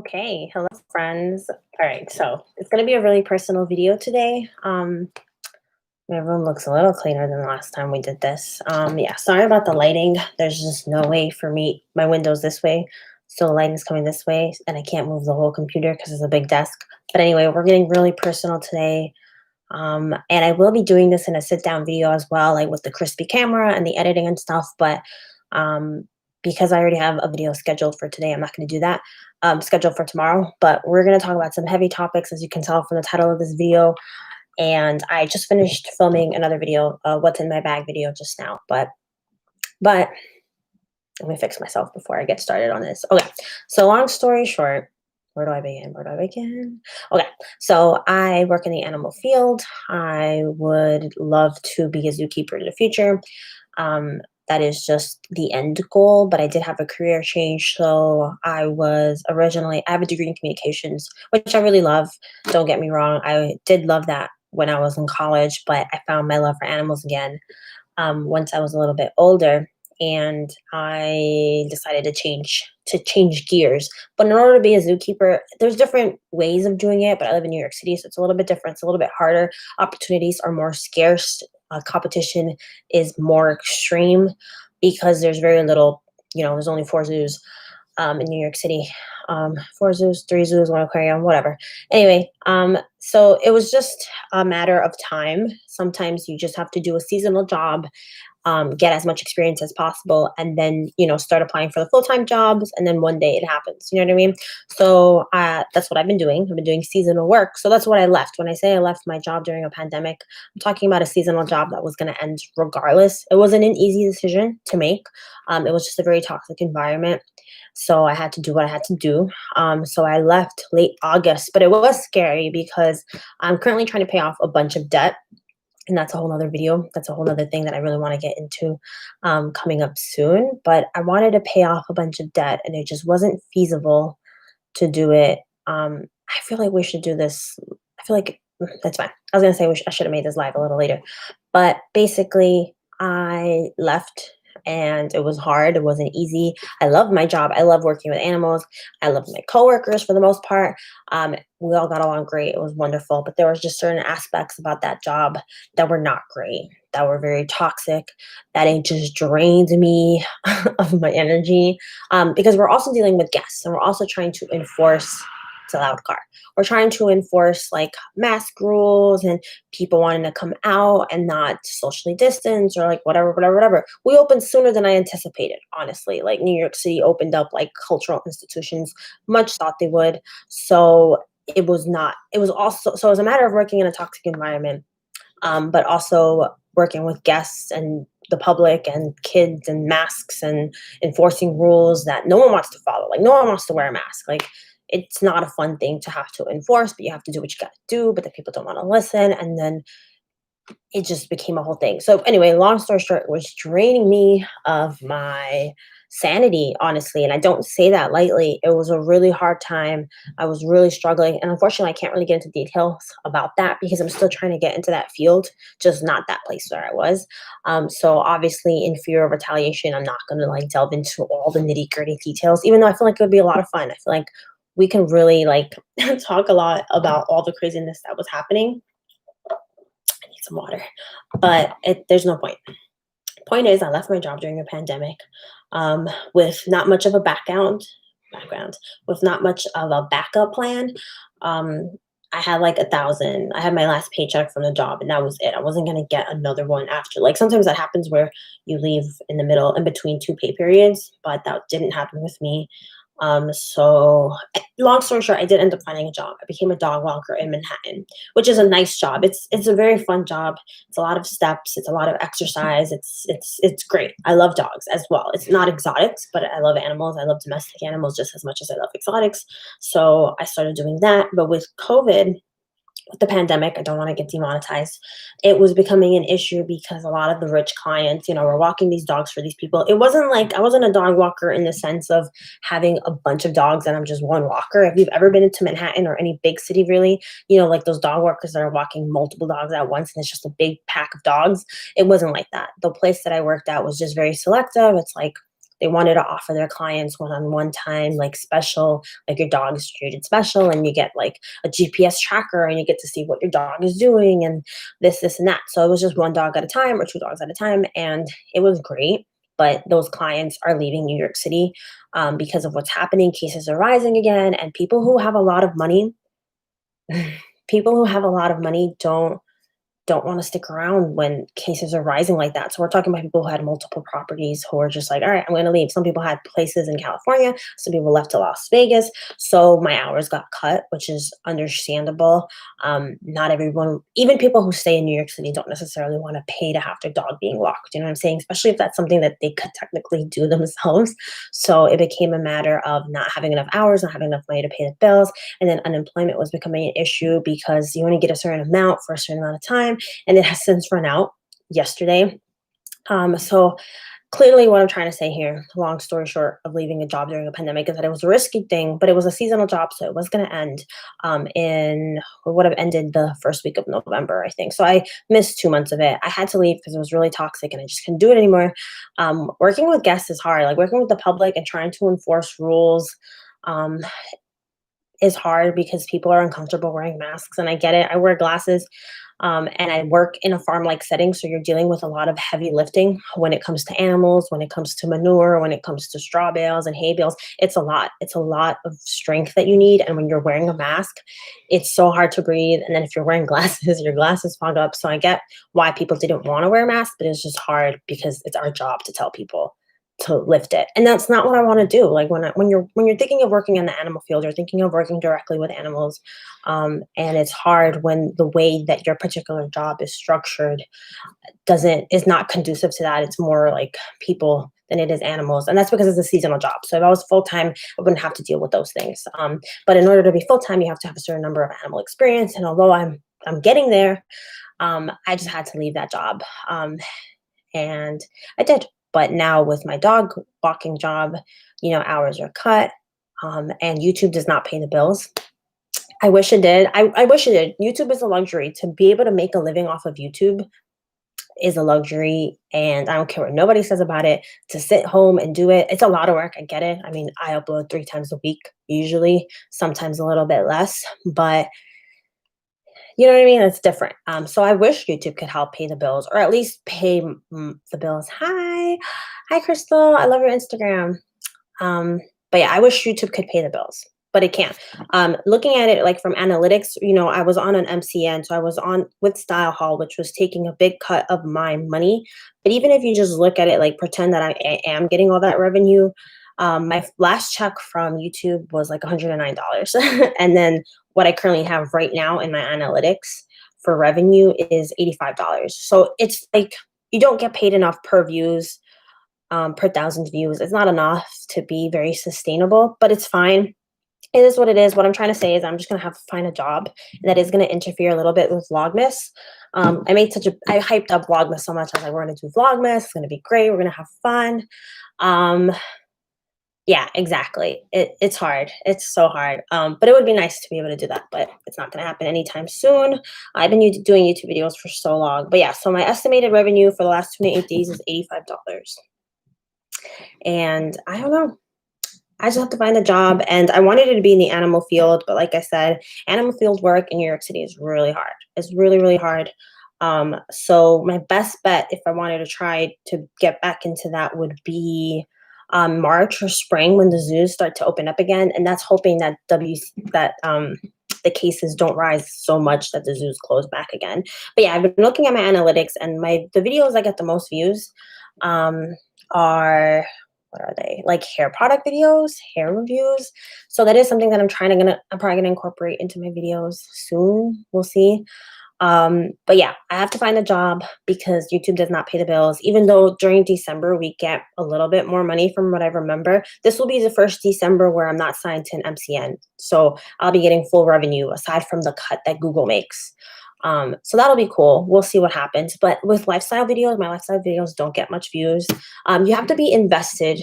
Okay, hello friends. All right, so it's gonna be a really personal video today. My room looks a little cleaner than the last time we did this. Yeah, sorry about the lighting. There's just no way for me. My window's this way, so the lighting's coming this way, and I can't move the whole computer because it's a big desk. But anyway, we're getting really personal today. And I will be doing this in a sit down video as well, like with the crispy camera and the editing and stuff. But um, because I already have a video scheduled for today, I'm not going to do that. Scheduled for tomorrow. But we're going to talk about some heavy topics, as you can tell from the title of this video. And I just finished filming another video, what's in my bag video just now. But let me fix myself before I get started on this. Okay. So long story short, where do I begin? Where do I begin? Okay. So I work in the animal field. I would love to be a zookeeper in the future. That is just the end goal, but I did have a career change. So I have a degree in communications, which I really love. Don't get me wrong. I did love that when I was in college, but I found my love for animals again once I was a little bit older, and I decided to change gears. But in order to be a zookeeper, there's different ways of doing it. But I live in New York City, so it's a little bit different. It's a little bit harder. Opportunities are more scarce. Competition is more extreme because there's very little. There's only four zoos in New York City. Four zoos, three zoos, one aquarium, whatever. Anyway, so it was just a matter of time. Sometimes you just have to do a seasonal job, get as much experience as possible, and then start applying for the full-time jobs, and then one day it happens. You know what I mean? So that's what I've been doing. I've been doing seasonal work. So that's what I left. When I say I left my job during a pandemic, I'm talking about a seasonal job that was going to end regardless. It wasn't an easy decision to make. It was just a very toxic environment. So I had to do what I had to do. So I left late August, but it was scary because I'm currently trying to pay off a bunch of debt, and that's a whole nother video. That's a whole nother thing that I really want to get into coming up soon. But I wanted to pay off a bunch of debt, and it just wasn't feasible to do it. I feel like we should do this. I feel like that's fine. I was gonna say I should have made this live a little later, but basically I left. And it was hard. It wasn't easy. I love my job. I love working with animals. I love my coworkers for the most part. We all got along great. It was wonderful. But there was just certain aspects about that job that were not great, that were very toxic, that it just drained me of my energy. Because we're also dealing with guests, and we're also trying to enforce. It's a loud car. We're trying to enforce like mask rules and people wanting to come out and not socially distance or like whatever. We opened sooner than I anticipated, honestly. Like New York City opened up like cultural institutions, much thought they would. So it was not, it was also, so it was a matter of working in a toxic environment, but also working with guests and the public and kids and masks and enforcing rules that no one wants to follow. Like no one wants to wear a mask. Like it's not a fun thing to have to enforce, but you have to do what you got to do, but the people don't want to listen. And then it just became a whole thing. So anyway, long story short, it was draining me of my sanity, honestly. And I don't say that lightly. It was a really hard time. I was really struggling. And unfortunately, I can't really get into details about that because I'm still trying to get into that field, just not that place where I was. So obviously, in fear of retaliation, I'm not going to like delve into all the nitty gritty details, even though I feel like it would be a lot of fun. I feel like we can really like talk a lot about all the craziness that was happening. I need some water, but there's no point. Point is, I left my job during a pandemic with not much of a background, with not much of a backup plan. Um, I had like 1,000. I had my last paycheck from the job, and that was it. I wasn't gonna get another one after. Like sometimes that happens where you leave in the middle, in between two pay periods, but that didn't happen with me. So long story short, I did end up finding a job. I became a dog walker in Manhattan, which is a nice job. It's a very fun job. It's a lot of steps. It's a lot of exercise. It's great. I love dogs as well. It's not exotics, but I love animals. I love domestic animals just as much as I love exotics. So I started doing that. But with COVID, with the pandemic, I don't want to get demonetized. It was becoming an issue because a lot of the rich clients, were walking these dogs for these people. It wasn't like I wasn't a dog walker in the sense of having a bunch of dogs and I'm just one walker. If you've ever been into Manhattan or any big city, really, like those dog walkers that are walking multiple dogs at once and it's just a big pack of dogs. It wasn't like that. The place that I worked at was just very selective. It's like they wanted to offer their clients one-on-one time, like special, like your dog is treated special and you get like a GPS tracker and you get to see what your dog is doing and this and that. So it was just one dog at a time or two dogs at a time, and it was great. But those clients are leaving New York City because of what's happening. Cases are rising again, and people who have a lot of money, people who have a lot of money don't want to stick around when cases are rising like that. So we're talking about people who had multiple properties who are just like, all right, I'm going to leave. Some people had places in California. Some people left to Las Vegas. So my hours got cut, which is understandable. Not everyone, even people who stay in New York City, don't necessarily want to pay to have their dog being locked. You know what I'm saying? Especially if that's something that they could technically do themselves. So it became a matter of not having enough hours, not having enough money to pay the bills. And then unemployment was becoming an issue because you only get a certain amount for a certain amount of time. And it has since run out yesterday. So clearly what I'm trying to say here, long story short of leaving a job during a pandemic, is that it was a risky thing, but it was a seasonal job. So it was going to end or would have ended the first week of November, I think. So I missed 2 months of it. I had to leave because it was really toxic and I just couldn't do it anymore. Working with guests is hard. Like working with the public and trying to enforce rules is hard because people are uncomfortable wearing masks, and I get it. I wear glasses, and I work in a farm-like setting, so you're dealing with a lot of heavy lifting when it comes to animals, when it comes to manure, when it comes to straw bales and hay bales. It's a lot. It's a lot of strength that you need, and when you're wearing a mask, it's so hard to breathe. And then if you're wearing glasses, your glasses fog up. So I get why people didn't want to wear masks, but it's just hard because it's our job to tell people to lift it. And that's not what I want to do. Like when you're thinking of working in the animal field, you're thinking of working directly with animals. And it's hard when the way that your particular job is structured is not conducive to that. It's more like people than it is animals. And that's because it's a seasonal job. So if I was full-time, I wouldn't have to deal with those things. But in order to be full-time, you have to have a certain number of animal experience. And although I'm getting there, I just had to leave that job. And I did. But now with my dog walking job, hours are cut, and YouTube does not pay the bills. I wish it did. I wish it did. YouTube is a luxury. To be able to make a living off of YouTube is a luxury, and I don't care what nobody says about it. To sit home and do it, it's a lot of work. I get it. I mean, I upload 3 times a week, usually, sometimes a little bit less, but you know what I mean? It's different. So I wish YouTube could help pay the bills, or at least pay the bills. Hi, Crystal. I love your Instagram. But yeah, I wish YouTube could pay the bills, but it can't. Looking at it like from analytics, I was on an MCN, so I was on with Style Hall, which was taking a big cut of my money. But even if you just look at it, like pretend that I am getting all that revenue, my last check from YouTube was like $109. And then what I currently have right now in my analytics for revenue is $85. So it's like you don't get paid enough per views, per 1,000 views. It's not enough to be very sustainable, but it's fine. It is what it is. What I'm trying to say is I'm just going to have to find a job that is going to interfere a little bit with Vlogmas. I hyped up Vlogmas so much. I was like, we're going to do Vlogmas. It's going to be great. We're going to have fun. Yeah, exactly. It's hard. It's so hard. But it would be nice to be able to do that, but it's not going to happen anytime soon. I've been doing YouTube videos for so long. But yeah, so my estimated revenue for the last 28 days is $85. And I don't know. I just have to find a job, and I wanted it to be in the animal field, but like I said, animal field work in New York City is really hard. It's really, really hard. So my best bet, if I wanted to try to get back into that, would be March or spring when the zoos start to open up again, and that's hoping that the cases don't rise so much that the zoos close back again. But yeah, I've been looking at my analytics, and the videos I get the most views are, what are they? Like hair product videos, hair reviews. So that is something that I'm probably gonna incorporate into my videos soon. We'll see. But yeah, I have to find a job because YouTube does not pay the bills. Even though during December we get a little bit more money from what I remember, this will be the first December where I'm not signed to an MCN. So I'll be getting full revenue aside from the cut that Google makes. So that'll be cool. We'll see what happens. But with lifestyle videos, my lifestyle videos don't get much views. You have to be invested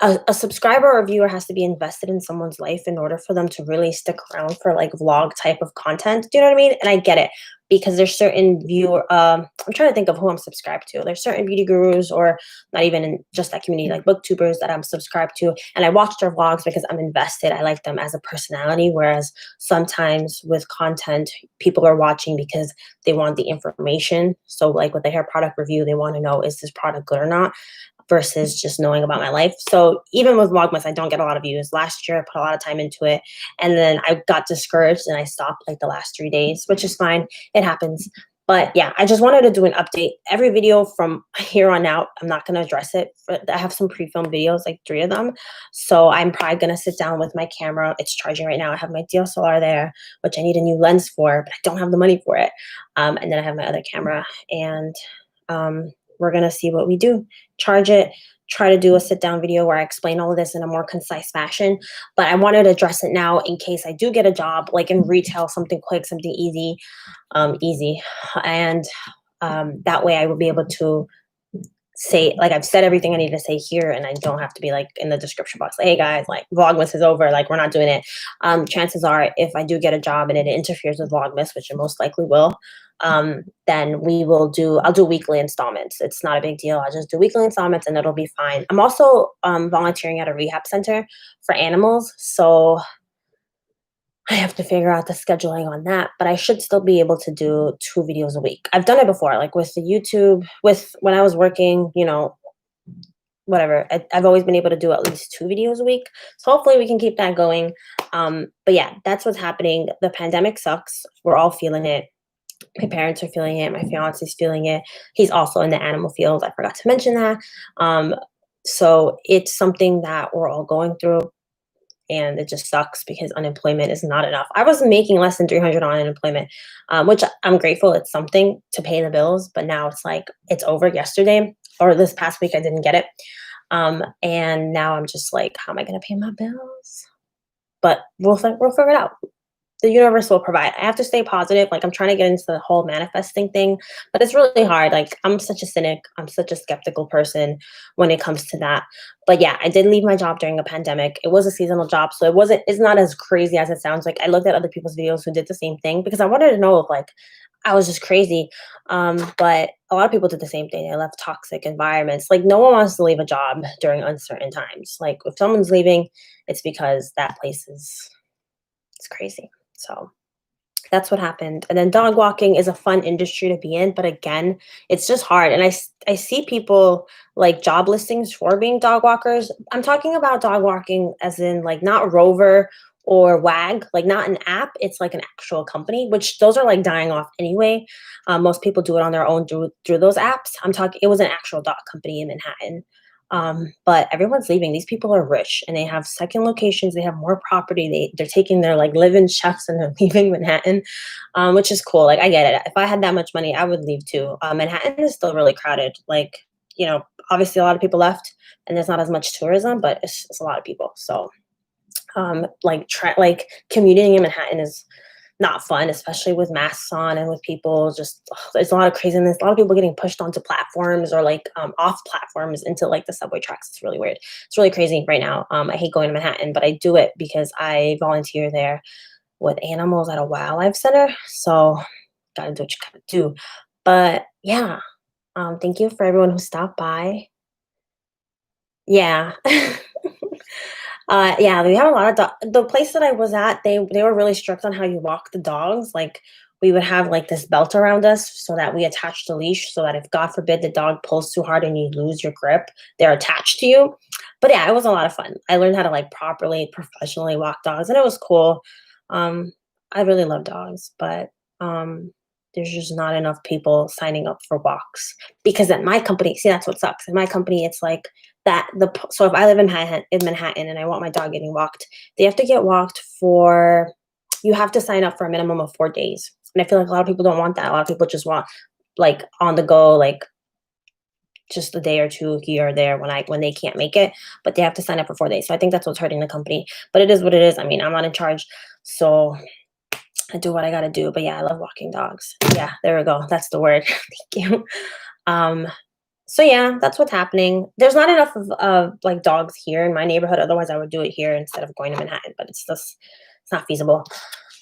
a subscriber or viewer has to be invested in someone's life in order for them to really stick around for like vlog type of content. Do you know what I mean? And I get it because there's certain viewer. I'm trying to think of who I'm subscribed to. There's certain beauty gurus, or not even in just that community, like booktubers that I'm subscribed to, and I watch their vlogs because I'm invested. I like them as a personality. Whereas sometimes with content, people are watching because they want the information. So like with the hair product review, they want to know, is this product good or not, versus just knowing about my life. So even with Vlogmas, I don't get a lot of views. Last year, I put a lot of time into it, and then I got discouraged and I stopped like the last 3 days, which is fine. It happens. But yeah, I just wanted to do an update. Every video from here on out, I'm not going to address it. But I have some pre-filmed videos, like 3 of them. So I'm probably going to sit down with my camera. It's charging right now. I have my DSLR there, which I need a new lens for, but I don't have the money for it. And then I have my other camera, and we're going to see what we do. Charge it, try to do a sit down video where I explain all of this in a more concise fashion. But I wanted to address it now in case I do get a job, like in retail, something quick, something easy. And that way I will be able to say, like, I've said everything I need to say here, and I don't have to be like in the description box, like, hey guys, like Vlogmas is over, like we're not doing it. Chances are, if I do get a job and it interferes with Vlogmas, which it most likely will, then I'll do weekly installments. It's not a big deal. I'll just do weekly installments and it'll be fine. I'm also volunteering at a rehab center for animals, so I have to figure out the scheduling on that, but I should still be able to do 2 videos a week. I've done it before, like with the YouTube, with when I was working, whatever. I've always been able to do at least 2 videos a week. So hopefully we can keep that going. But yeah, that's what's happening. The pandemic sucks. We're all feeling it. My parents are feeling it. My fiance's feeling it. He's also in the animal field. I forgot to mention that. So it's something that we're all going through. And it just sucks because unemployment is not enough. I was making less than 300 on unemployment, which I'm grateful. It's something to pay the bills, but now it's like it's over. Yesterday or this past week, I didn't get it, and now I'm just like, how am I going to pay my bills? But we'll figure it out. The universe will provide. I have to stay positive. Like, I'm trying to get into the whole manifesting thing, but it's really hard. Like, I'm such a cynic. I'm such a skeptical person when it comes to that. But yeah, I did leave my job during a pandemic. It was a seasonal job, so it's not as crazy as it sounds. Like, I looked at other people's videos who did the same thing because I wanted to know if like I was just crazy. But a lot of people did the same thing. They left toxic environments. Like, no one wants to leave a job during uncertain times. Like, if someone's leaving, it's because that place it's crazy. So that's what happened. And then dog walking is a fun industry to be in, but again, it's just hard. And I see people like job listings for being dog walkers. I'm talking about dog walking as in like not Rover or Wag, like not an app. It's like an actual company, which those are like dying off anyway. Most people do it on their own through those apps. It was an actual dog company in Manhattan. But everyone's leaving. These people are rich and they have second locations. They have more property. They're taking their like live-in chefs and they're leaving Manhattan, which is cool. Like, I get it. If I had that much money, I would leave too. Manhattan is still really crowded. Like, obviously a lot of people left and there's not as much tourism, but it's a lot of people. So, like commuting in Manhattan is not fun, especially with masks on and with people there's a lot of craziness, a lot of people getting pushed onto platforms or like off platforms into like the subway tracks. It's really weird. It's really crazy right now. I hate going to Manhattan, but I do it because I volunteer there with animals at a wildlife center. So gotta do what you gotta do. But yeah, thank you for everyone who stopped by. Yeah. Yeah, we have a lot of the place that I was at, they were really strict on how you walk the dogs. Like, we would have like this belt around us so that we attached the leash so that if God forbid the dog pulls too hard and you lose your grip, they're attached to you. But yeah, it was a lot of fun. I learned how to like properly, professionally walk dogs, and it was cool. Um, I really love dogs, but there's just not enough people signing up for walks because at my company, see, that's what sucks. In my company, it's like so if I live in Manhattan and I want my dog getting walked, they have to get walked you have to sign up for a minimum of 4 days. And I feel like a lot of people don't want that. A lot of people just want like on the go, like just a day or two here or there when they can't make it, but they have to sign up for 4 days. So I think that's what's hurting the company, but it is what it is. I mean, I'm not in charge, so I do what I gotta do. But yeah, I love walking dogs. Yeah, there we go. That's the word. Thank you. So yeah, that's what's happening. There's not enough of like dogs here in my neighborhood. Otherwise, I would do it here instead of going to Manhattan. But it's not feasible.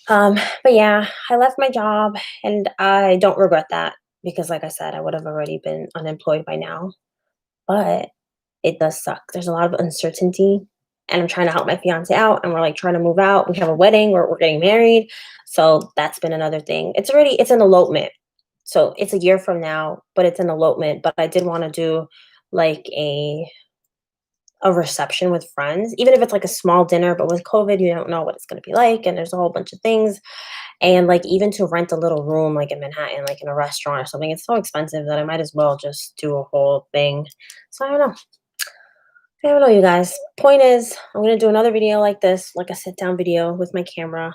But yeah, I left my job, and I don't regret that because, like I said, I would have already been unemployed by now. But it does suck. There's a lot of uncertainty, and I'm trying to help my fiance out, and we're like trying to move out. We have a wedding. We're getting married, so that's been another thing. It's an elopement, so it's a year from now, but it's an elopement. But I did want to do like a reception with friends, even if it's like a small dinner. But with COVID, you don't know what it's going to be like, and there's a whole bunch of things. And like even to rent a little room like in Manhattan, like in a restaurant or something, it's so expensive that I might as well just do a whole thing. So I don't know. I don't know, you guys. Point is, I'm gonna do another video like this, like a sit down video with my camera.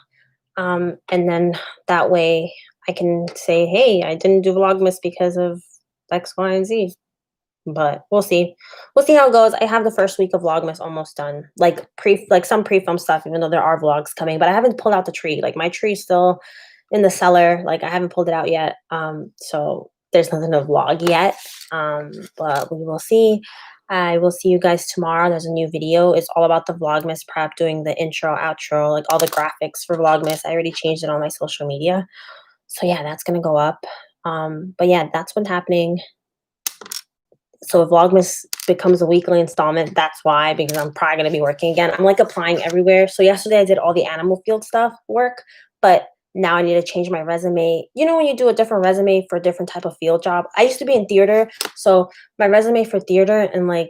And then that way I can say, hey, I didn't do Vlogmas because of X, Y, and Z. But we'll see. We'll see how it goes. I have the first week of Vlogmas almost done. Like some pre-film stuff, even though there are vlogs coming. But I haven't pulled out the tree. Like my tree's still in the cellar. Like I haven't pulled it out yet. So there's nothing to vlog yet. But we will see. I will see you guys tomorrow. There's a new video. It's all about the Vlogmas prep, doing the intro, outro, like all the graphics for Vlogmas. I already changed it on my social media. So yeah, that's gonna go up. But yeah, that's what's happening. So if Vlogmas becomes a weekly installment, that's why, because I'm probably going to be working again. I'm like applying everywhere. So yesterday I did all the animal field stuff work, but now I need to change my resume. You know, when you do a different resume for a different type of field job, I used to be in theater. So my resume for theater and like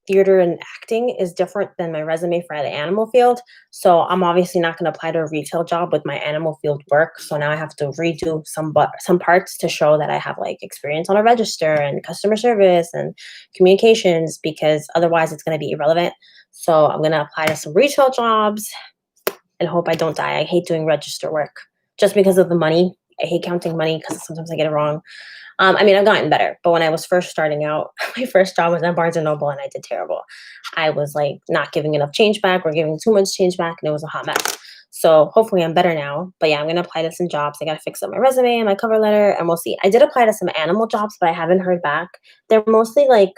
theater and acting is different than my resume for the animal field. So I'm obviously not going to apply to a retail job with my animal field work. So now I have to redo some parts to show that I have like experience on a register and customer service and communications, because otherwise it's going to be irrelevant. So I'm going to apply to some retail jobs and hope I don't die. I hate doing register work just because of the money. I hate counting money because sometimes I get it wrong. I mean, I've gotten better, but when I was first starting out, my first job was at Barnes and Noble, and I did terrible. I was like not giving enough change back or giving too much change back, and it was a hot mess. So hopefully I'm better now. But yeah, I'm gonna apply to some jobs. I gotta fix up my resume and my cover letter, and we'll see. I did apply to some animal jobs, but I haven't heard back. They're mostly like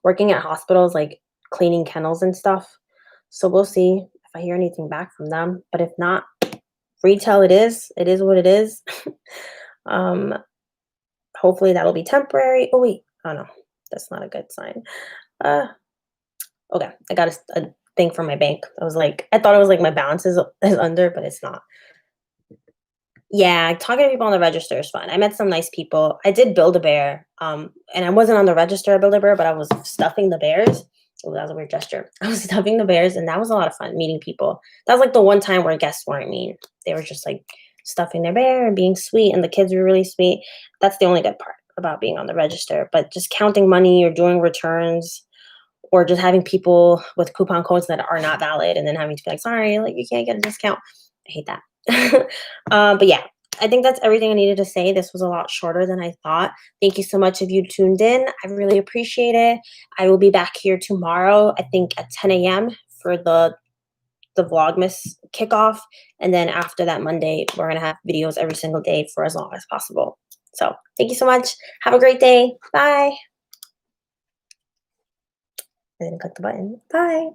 working at hospitals, like cleaning kennels and stuff. So we'll see if I hear anything back from them. But if not, retail it is. It is what it is. um, Hopefully that'll be temporary. Oh wait, oh no, that's not a good sign. Uh, okay, I got a thing from my bank. I thought it was like my balance is under, but it's not. Yeah, talking to people on the register is fun. I met some nice people. I did build a bear, and I wasn't on the register of build a bear, but I was stuffing the bears. Oh, that was a weird gesture. I was stuffing the bears, and that was a lot of fun meeting people. That was like the one time where guests weren't mean. They were just like stuffing their bear and being sweet, and the kids were really sweet. That's the only good part about being on the register. But just counting money or doing returns or just having people with coupon codes that are not valid and then having to be like, sorry, like you can't get a discount. I hate that. But yeah, I think that's everything I needed to say. This was a lot shorter than I thought. Thank you so much if you tuned in. I really appreciate it. I will be back here tomorrow, I think at 10 a.m. for the Vlogmas kickoff. And then after that Monday, we're going to have videos every single day for as long as possible. So thank you so much. Have a great day. Bye. I didn't click the button. Bye.